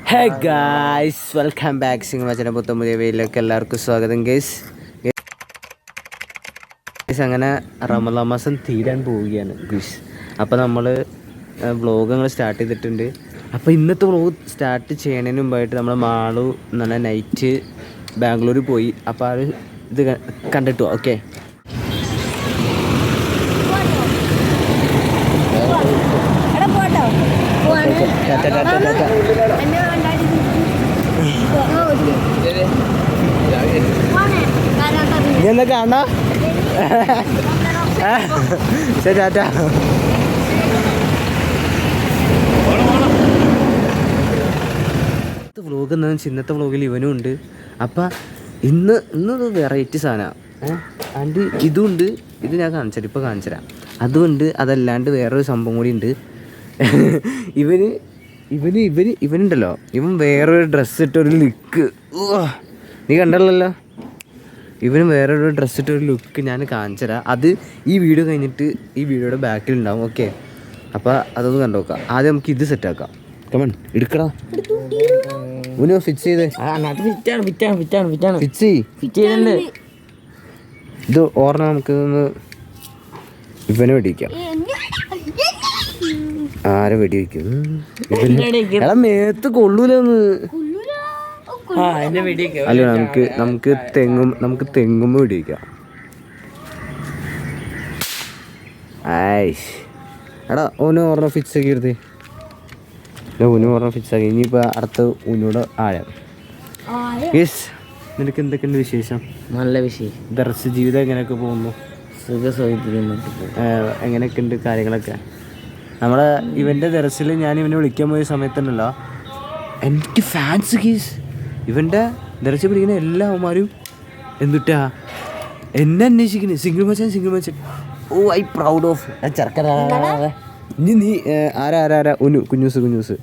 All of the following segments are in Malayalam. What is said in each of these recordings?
ഹേ ഗായ്സ്, വെൽക്കം ബാക്ക്. സിംഗമച്ചൻ്റെ പുത്തൻ പുതിയ വീട്ടിലേക്ക് എല്ലാവർക്കും സ്വാഗതം. ഗൈസ് അങ്ങനെ റമദാൻ മാസം തീരാൻ പോവുകയാണ് ഗൈസ്. അപ്പോൾ നമ്മൾ വ്ളോഗ് സ്റ്റാർട്ട് ചെയ്തിട്ടുണ്ട്. അപ്പോൾ ഇന്നത്തെ വ്ളോഗ് സ്റ്റാർട്ട് ചെയ്യുന്നതിന് മുമ്പായിട്ട് നമ്മൾ മാളു നല്ല നൈറ്റ് ബാംഗ്ലൂർ പോയി. അപ്പോൾ അത് ഇത് കണ്ടിട്ടു. ഓക്കെ, എന്താ കാണാ ശരി ടാറ്റ. വ്ളോഗ് എന്താണെന്ന് വെച്ചാൽ ഇന്നത്തെ വ്ളോഗിൽ ഇവനും ഉണ്ട്. അപ്പം ഇന്നത് വെറൈറ്റി സാധനമാണ്. ആൻഡ് ഇതുണ്ട്, ഇത് ഞാൻ കാണിച്ചുതരാം, ഇപ്പോൾ കാണിച്ചുതരാം. അതുകൊണ്ട് അതല്ലാണ്ട് വേറൊരു സംഭവം കൂടി ഉണ്ട്. ഇവനുണ്ടല്ലോ, ഇവൻ വേറൊരു ഡ്രസ്സ് ഇട്ടൊരു ലുക്ക് നീ കണ്ടല്ലോ. ഇവന് വേറൊരു ഡ്രസ്സ് ഇട്ടൊരു ലുക്ക് ഞാൻ കാണിച്ചുതരാം. അത് ഈ വീഡിയോ കഴിഞ്ഞിട്ട് ഈ വീഡിയോയുടെ ബാക്കിലുണ്ടാവും. ഓക്കെ, അപ്പോൾ അതൊന്ന് കണ്ടു നോക്കാം. ആദ്യം നമുക്ക് ഇത് സെറ്റാക്കാം. കമൺ, എടുക്കടാ. ഉനോ ഫിക്സ് ചെയ്തേ. ഫിക്സ് ചെയ്തിട്ടുണ്ട്. ഇത് ഓർണ നമുക്ക് ഇവനെ വെടിവെക്കാം. ആരെ വെടിവെക്കും? എടാ മേത്ത് കൊള്ളൂലെന്ന്. അല്ല, നമുക്ക് തെങ്ങുമ്പോ വെടിവെക്കാം. ആയിഷ് എടാ ഓന് ഓർണ ഫിക്സ് ആക്കി എടുത്തേ. ഊന് ഓർണ ഫിക്സ് ആക്കി. ഇനിയിപ്പോൾ അടുത്ത ഊനോട് ആഴം. യെസ്, നിനക്ക് എന്തൊക്കെയുണ്ട് വിശേഷം? നല്ല വിഷയം. ദർശ ജീവിതം എങ്ങനെയൊക്കെ പോകുന്നു? എങ്ങനെയൊക്കെ ഉണ്ട് കാര്യങ്ങളൊക്കെ? നമ്മളെ ഇവൻ്റെ ദർസിൽ ഞാൻ ഇവനെ വിളിക്കാൻ പോയ സമയത്തുണ്ടല്ലോ, എനിക്ക് ഫാൻസ് കേസ്. ഇവൻ്റെ ദർശ പിടിക്കുന്ന എല്ലാ അവന്മാരും എന്തുട്ടാ എന്നെ അന്വേഷിക്കുന്നത്. സിംഗിൾ മച്ചൻ. ഓ, ഐ പ്രൗഡ് ഓഫ് ചെറുക്കനാ. ഇനി നീ ആരാ കുഞ്ഞൂസ്.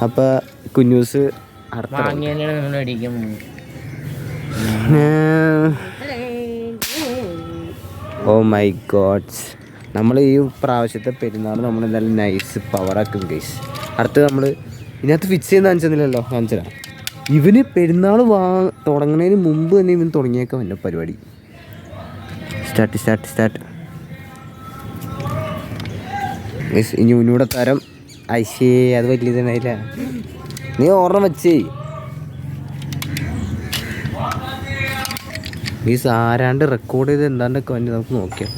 അപ്പം കുഞ്ഞൂസ് ഓ മൈ ഗോഡ്സ്, നമ്മൾ ഈ പ്രാവശ്യത്തെ പെരുന്നാൾ നമ്മൾ എന്തായാലും നൈസ് പവറാക്കും ഗൈസ്. അടുത്ത് നമ്മൾ ഇതിനകത്ത് ഫിക്സ് ചെയ്യുന്ന കാണിച്ചെന്നില്ലല്ലോ, കാണിച്ചതാ. ഇവന് പെരുന്നാൾ തുടങ്ങുന്നതിന് മുമ്പ് തന്നെ ഇവന് തുടങ്ങിയേക്കാം എൻ്റെ പരിപാടി. Start guys. ഇനി ഉന്നൂടെ തരം ഐശേ, അത് വലിയ ഇതുണ്ടായില്ല. നീ ഓർമ്മ വെച്ചേ ഈ ആരാണ്ട് റെക്കോർഡ് ചെയ്ത് എന്താണ്ടൊക്കെ വന്നി നമുക്ക് നോക്കിയാൽ.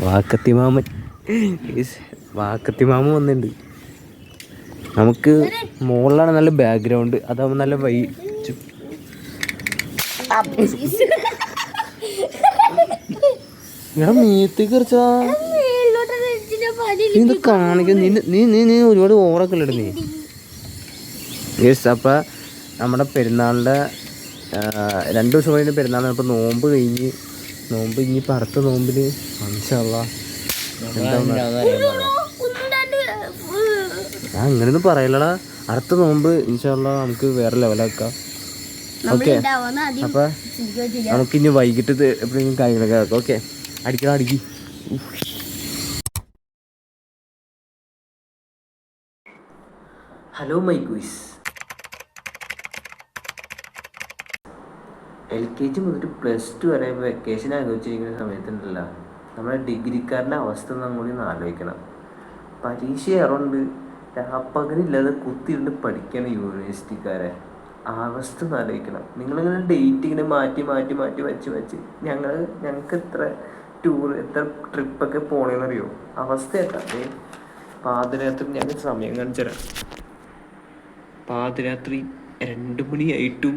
വാക്കത്തിമാമൻ വന്നിട്ടുണ്ട്. നമുക്ക് മുകളിലാണ് നല്ല ബാക്ക്ഗ്രൗണ്ട്, അതാവുമ്പോൾ നല്ല ഞാൻ മീത്തേക്ക് കുറച്ചാ ഇത് കാണിക്ക. നീ ഒരുപാട് ഓവറൊക്കെ ഇല്ലട നീ. യെസ്, അപ്പം നമ്മുടെ പെരുന്നാളിൻ്റെ 2 ദിവസം കഴിഞ്ഞ പെരുന്നാളിന് ഇപ്പോൾ നോമ്പ് ഇനിയിപ്പോൾ അടുത്ത നോമ്പിന് ഇൻഷാല്ലാ ഞാൻ അങ്ങനെയൊന്നും പറയലടാ. അടുത്ത നോമ്പ് ഇൻഷാല്ലാ നമുക്ക് വേറെ ലെവലാക്കാം. ഓക്കെ, അപ്പം നമുക്കിനി വൈകിട്ട് എപ്പോഴെങ്കിലും കാര്യങ്ങളൊക്കെ ആക്കാം. ഓക്കെ, അടിക്കി. ഹലോ മൈ ഗൂയ്സ്, LKG മുതൽ +2 വരെ വെക്കേഷൻ ആഘോഷിച്ചിരിക്കുന്ന സമയത്തുണ്ടല്ലോ, നമ്മുടെ ഡിഗ്രിക്കാരൻ്റെ അവസ്ഥ കൂടി ഒന്ന് ആലോചിക്കണം. പരീക്ഷ ഇറണ്ട് രാപ്പകലില്ലാതെ കുത്തിയിരുന്ന് പഠിക്കണം യൂണിവേഴ്സിറ്റിക്കാരെ. അവസ്ഥ ഒന്ന് ആലോചിക്കണം. നിങ്ങളിങ്ങനെ ഡേറ്റ് ഇങ്ങനെ മാറ്റി വെച്ച് ഞങ്ങൾക്ക് എത്ര ട്രിപ്പൊക്കെ പോകണമെന്നറിയോ? അവസ്ഥ കേട്ടാ. പാതിരാത്രി ഞാൻ സമയം കാണിച്ചു തരാം. പാതിരാത്രി 2 മണിയായിട്ടും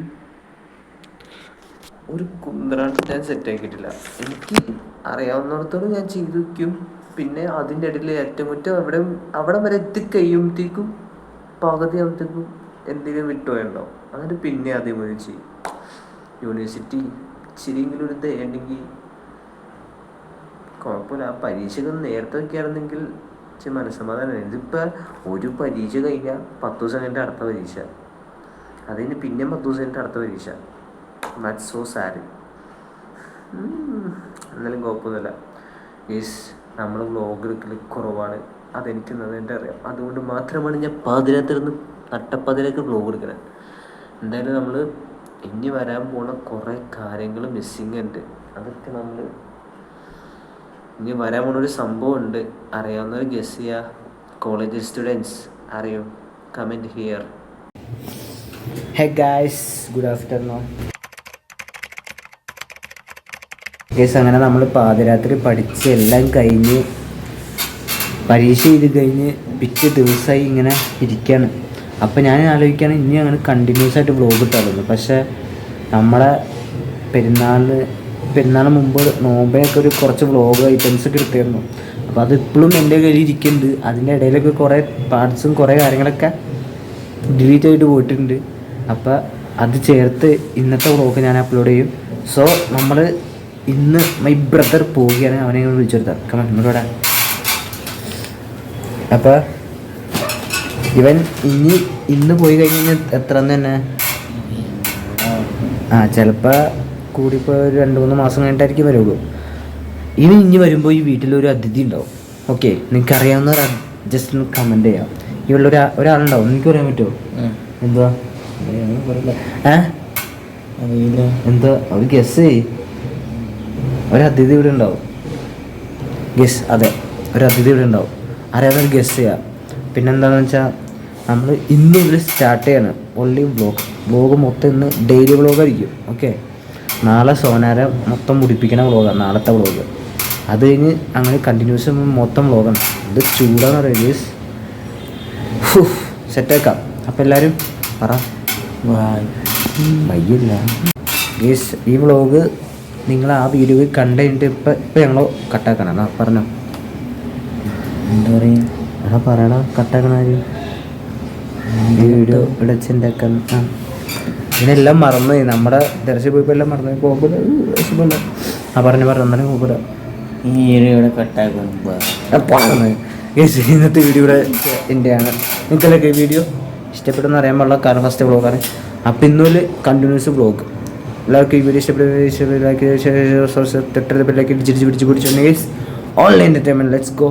ഒരു കുന്ത്രാണ്ട് ഞാൻ സെറ്റാക്കിയിട്ടില്ല. എനിക്ക് അറിയാവുന്നിടത്തോളം ഞാൻ ചെയ്തു വയ്ക്കും. പിന്നെ അതിൻ്റെ ഇടയിൽ ഏറ്റമുറ്റം അവിടെ വരെ എത്തിക്കഴിയുമ്പോഴത്തേക്കും പകുതി ആകുമ്പോഴത്തേക്കും എന്തെങ്കിലും വിട്ടുപോയുണ്ടോ, അങ്ങനെ പിന്നെ അതേപോലെ ചെയ്യും. യൂണിവേഴ്സിറ്റി ഇച്ചിരിയെങ്കിലും ഒരു ദയുണ്ടെങ്കിൽ കുഴപ്പമില്ല. ആ പരീക്ഷകൾ നേരത്തെ വയ്ക്കുകയായിരുന്നെങ്കിൽ ഇച്ചിരി മനസ്സമാധാനം. ഇതിപ്പോൾ ഒരു പരീക്ഷ കഴിഞ്ഞാൽ 10 ദിവസം കഴിഞ്ഞിട്ട് അടുത്ത പരീക്ഷ, അതിന് പിന്നെയും 10 ദിവസം കഴിഞ്ഞിട്ട് അടുത്ത പരീക്ഷ. That's so sad. എന്നാലും കുഴപ്പമൊന്നുമില്ല ഗൈസ്. നമ്മൾ വ്ളോഗ് എടുക്കൽ കുറവാണ്, അതെനിക്ക് നന്നായിട്ട് അറിയാം. അതുകൊണ്ട് മാത്രമാണ് ഞാൻ പാതിരാത്രിന്ന് നട്ടപ്പാതിരക്ക് വ്ളോഗ് എടുക്കുന്നത്. എന്തായാലും നമ്മൾ ഇനി വരാൻ പോണ കുറേ കാര്യങ്ങൾ മിസ്സിങ് ഉണ്ട്. അതൊക്കെ നമ്മൾ ഇനി വരാൻ പോണ ഒരു സംഭവം ഉണ്ട്. അറിയാവുന്നവർ ഗസ് ചെയ്യുക. കോളേജ് സ്റ്റുഡൻസ് അറിയോ? Comment here. Hey guys, good afternoon guys. അങ്ങനെ നമ്മൾ പാതിരാത്രി പഠിച്ച് എല്ലാം കഴിഞ്ഞ് പരീക്ഷ ചെയ്ത് കഴിഞ്ഞ് പിറ്റേ ദിവസമായി ഇങ്ങനെ ഇരിക്കുകയാണ്. അപ്പോൾ ഞാൻ ആലോചിക്കുകയാണ് ഇനി അങ്ങനെ കണ്ടിന്യൂസ് ആയിട്ട് വ്ളോഗ് ഇട്ടായിരുന്നു. പക്ഷേ നമ്മളെ പെരുന്നാളിന് മുമ്പ് നോമ്പയൊക്കെ ഒരു കുറച്ച് വ്ളോഗ് ഐറ്റംസ് ഒക്കെ എടുത്തിരുന്നു. അപ്പോൾ അതിപ്പോഴും എൻ്റെ കയ്യിൽ ഇരിക്കുന്നുണ്ട്. അതിൻ്റെ ഇടയിലൊക്കെ കുറേ പാർട്സും കുറേ കാര്യങ്ങളൊക്കെ ഡിലീറ്റ് ആയിട്ട് പോയിട്ടുണ്ട്. അപ്പോൾ അത് ചേർത്ത് ഇന്നത്തെ വ്ളോഗ് ഞാൻ അപ്ലോഡ് ചെയ്യും. സോ നമ്മൾ ഇന്ന് മൈ ബ്രദർ പോവുകയാണ്. അവനെ വിളിച്ചെടുത്താൽ കമൻറ്റിലൂടെ. അപ്പോൾ ഇവൻ ഇന്ന് പോയി കഴിഞ്ഞാൽ എത്ര തന്നെ ചിലപ്പോൾ കൂടിപ്പോൾ ഒരു 2-3 മാസം കഴിഞ്ഞിട്ടായിരിക്കും വരുള്ളൂ. ഇനി വരുമ്പോൾ ഈ വീട്ടിലൊരു അതിഥി ഉണ്ടാവും. ഓക്കെ, നിങ്ങൾക്ക് അറിയാവുന്ന ജസ്റ്റ് ഒന്ന് കമൻറ്റ് ചെയ്യാം. ഇവിടെ ഒരാളുണ്ടാവും. എനിക്ക് പറയാൻ പറ്റുമോ? എന്താ എന്താ ഒരു ഗസ് ചെയ്യ്. ഒരു അതിഥി ഇവിടെ ഉണ്ടാവും. ഗസ്, അതെ, ഒരു അതിഥി ഇവിടെ ഉണ്ടാവും. അറിയാവുന്നൊരു ഗസ് ചെയ്യാം. പിന്നെന്താണെന്ന് വെച്ചാൽ നമ്മൾ ഇന്ന് മുതൽ സ്റ്റാർട്ട് ചെയ്യാണ് ഓൺലി വ്ളോഗ് മൊത്തം ഇന്ന് ഡെയിലി വ്ളോഗായിരിക്കും. ഓക്കെ, നാളെ സോനാരെ മൊത്തം മുടിപ്പിക്കുന്ന വ്ളോഗാണ് നാളത്തെ വ്ളോഗ്. അത് കഴിഞ്ഞ് അങ്ങനെ കണ്ടിന്യൂസ് മൊത്തം വ്ളോഗാണ്. ഇത് ചൂടാന്ന് പറയുക ഗേസ്. സെറ്റാക്കാം. അപ്പോൾ എല്ലാവരും പറ വയ്യില്ല ഗേസ്. ഈ വ്ളോഗ് നിങ്ങൾ ആ വീഡിയോ കണ്ടു കഴിഞ്ഞിട്ട് ഇപ്പം ഞങ്ങൾ കട്ടാക്കണം. പറഞ്ഞോ, എന്താ പറയുക? പറയണ കട്ടാക്കണ ഈ വീഡിയോ ഇവിടെ വെച്ചുണ്ടാക്കാൻ. ഇതിനെല്ലാം മറന്നു. നമ്മുടെ ദർശനം പോയപ്പോൾ എല്ലാം മറന്നു പോകുമ്പോൾ പറഞ്ഞു അന്നേരം പോകുമ്പോൾ ഈ വീഡിയോ ഇവിടെ കട്ടാക്കുന്നു. ഇന്നത്തെ വീഡിയോ ഇവിടെ എൻ്റെയാണ്. നിങ്ങൾക്കൊക്കെ ഈ വീഡിയോ ഇഷ്ടപ്പെടുന്ന അറിയാൻ പാടില്ല, കാരണം ഫസ്റ്റ് വ്ളോഗാണ്. അപ്പോൾ ഇന്നൊരു കണ്ടിന്യൂസ് വ്ളോഗ്. എല്ലാവർക്കും ഈ വീഡിയോ ഇഷ്ടപ്പെടുന്ന പിടിച്ചിട്ടുണ്ടെങ്കിൽ ഓൺലൈൻ എൻ്റർടൈൻമെൻറ്റ്. Let's go.